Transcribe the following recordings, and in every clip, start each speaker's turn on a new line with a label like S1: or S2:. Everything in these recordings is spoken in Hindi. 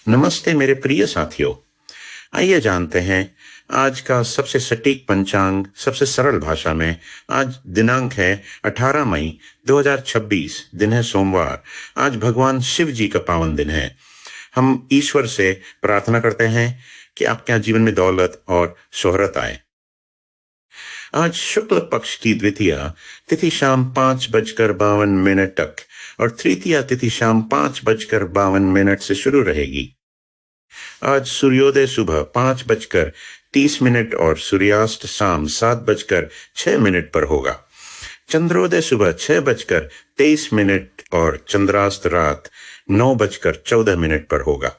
S1: नमस्ते मेरे प्रिय साथियों। आइए जानते हैं आज का सबसे सटीक पंचांग सबसे सरल भाषा में। आज दिनांक है 18 मई 2026, दिन है सोमवार। आज भगवान शिव जी का पावन दिन है। हम ईश्वर से प्रार्थना करते हैं कि आपके जीवन में दौलत और शोहरत आए। आज शुक्ल पक्ष की द्वितीया तिथि शाम 5:52 तक और तृतीया तिथि शाम 5:52 से शुरू रहेगी। आज सूर्योदय सुबह 5:30 और सूर्यास्त शाम 7:06 पर होगा। चंद्रोदय सुबह 6:23 और चंद्रास्त रात 9:14 पर होगा।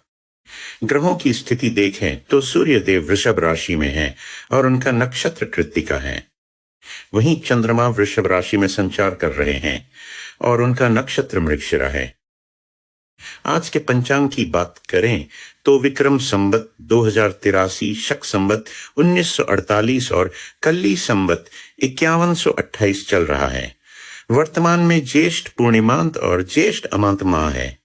S1: ग्रहों की स्थिति देखें तो सूर्य देव वृषभ राशि में हैं और उनका नक्षत्र कृत्तिका है। वहीं चंद्रमा वृषभ राशि में संचार कर रहे हैं और उनका नक्षत्र मृगशिरा है। आज के पंचांग की बात करें तो विक्रम संवत 2083, शक संवत 1948 और कल्ली संवत 5128 चल रहा है। वर्तमान में ज्येष्ठ पूर्णिमांत और ज्येष्ठ अमांत माह है।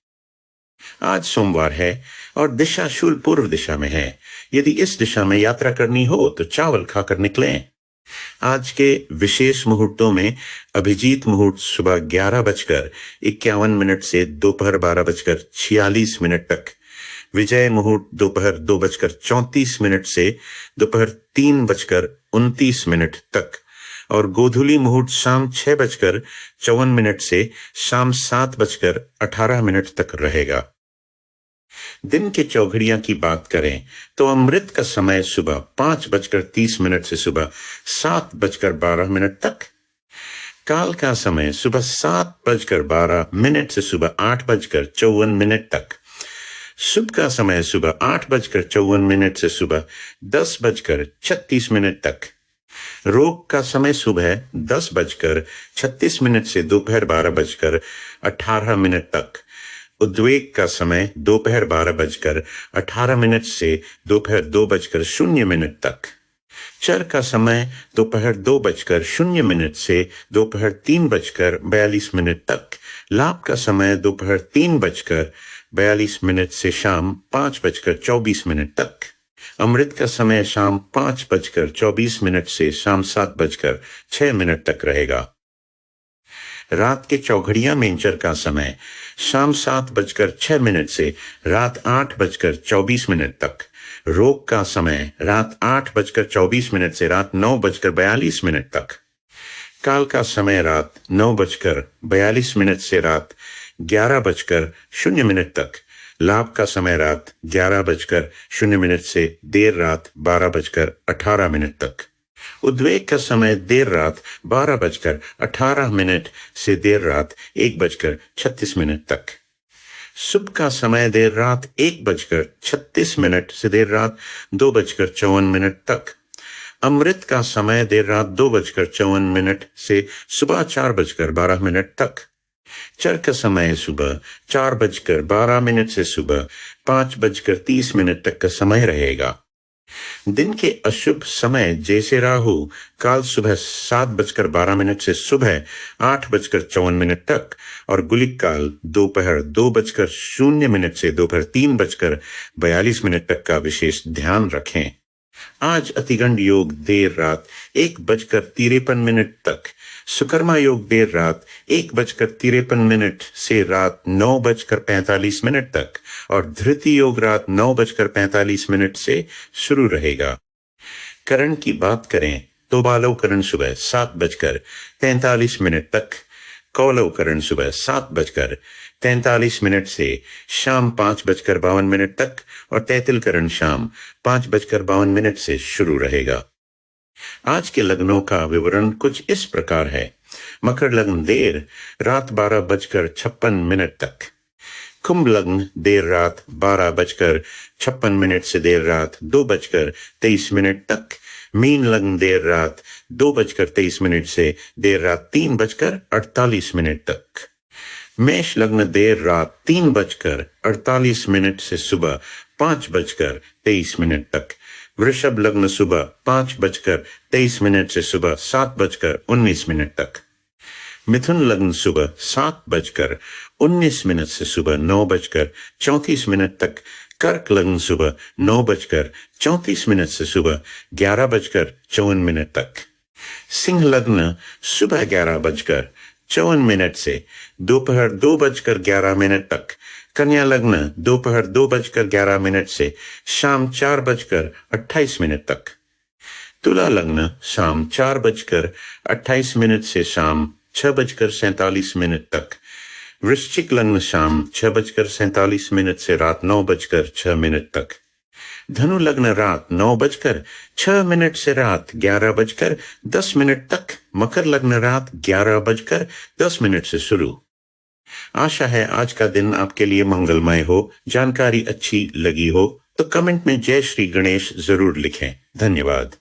S1: आज सोमवार है और दिशा शूल पूर्व दिशा में है। यदि इस दिशा में यात्रा करनी हो तो चावल खाकर निकलें। आज के विशेष मुहूर्तों में अभिजीत मुहूर्त सुबह 11:51 से दोपहर 12:46 तक, विजय मुहूर्त दोपहर 2:34 से दोपहर 3:29 तक और गोधूली मुहूर्त शाम 6:54 से शाम 7:18 तक रहेगा। दिन के चौघड़ियां की बात करें तो अमृत का समय सुबह 5:30 से सुबह 7:12 तक, काल का समय सुबह 7:12 से सुबह 8:54 तक, शुभ का समय सुबह 8:54 से सुबह 10:36 तक, रोग का समय सुबह 10:36 से दोपहर 12:18 तक, उद्वेग का समय दोपहर 12:18 से दोपहर 2:00 तक, चर का समय दोपहर 2:00 से दोपहर 3:42 तक, लाभ का समय दोपहर 3:42 से शाम 5:24 तक, अमृत का समय शाम 5:24 से शाम 7:06 तक रहेगा। रात के चौघड़िया मेंचर का समय शाम 7:06 से रात 8:24 तक, रोग का समय रात 8:24 से रात 9:42 तक, काल का समय रात 9:42 से रात 11:00 तक, लाभ का समय रात 11:00 से देर रात 12:18 तक, उद्वेग का समय देर रात 12:18 से देर रात 1:36 तक, शुभ का समय देर रात 1:36 से देर रात 2:54 तक, अमृत का समय देर रात 2:54 से सुबह 4:12 तक, चर का समय सुबह 4:12 से सुबह 5:30 तक का समय रहेगा। दिन के अशुभ समय जैसे राहु काल सुबह 7:12 से सुबह 8:54 तक और गुलिक काल दोपहर 2:00 से दोपहर 3:42 तक का विशेष ध्यान रखें। आज अतिगंड योग देर रात 1:53 तक, सुकर्मा योग देर रात 1:53 से रात 9:45 तक और धृति योग रात 9:45 से शुरू रहेगा। करण की बात करें तो बालव करण सुबह 7:43 तक, कौलव करण सुबह 7:43 से शाम 5:52 तक और तैतिल करण शाम 5:52 से शुरू रहेगा। आज के लग्नों का विवरण कुछ इस प्रकार है। मकर लग्न देर रात 12:56 तक, कुंभ लग्न देर रात 12:56 से देर रात 2:23 तक, मीन लग्न देर रात 2:23 से देर रात 3:48 तक, मेष लग्न देर रात 3:48 से सुबह 5:23 तक, वृषभ लग्न सुबह 5:23 से सुबह 7:19 तक, मिथुन लग्न सुबह 7:19 से सुबह 9:34 तक, कर्क लग्न सुबह 9:34 से सुबह 11:54 तक। सिंह लग्न सुबह 11:54 से दोपहर 2:11 तक। कन्या लग्न दोपहर 2:11 से शाम 4:28 तक। तुला लग्न शाम 4:28 से शाम 6:47 तक। वृश्चिक लग्न शाम 6:47 से रात 9:06 तक। धनु लग्न रात 9:06 से रात 11:10 तक। मकर लग्न रात 11:10 से शुरू। आशा है आज का दिन आपके लिए मंगलमय हो। जानकारी अच्छी लगी हो तो कमेंट में जय श्री गणेश जरूर लिखें। धन्यवाद।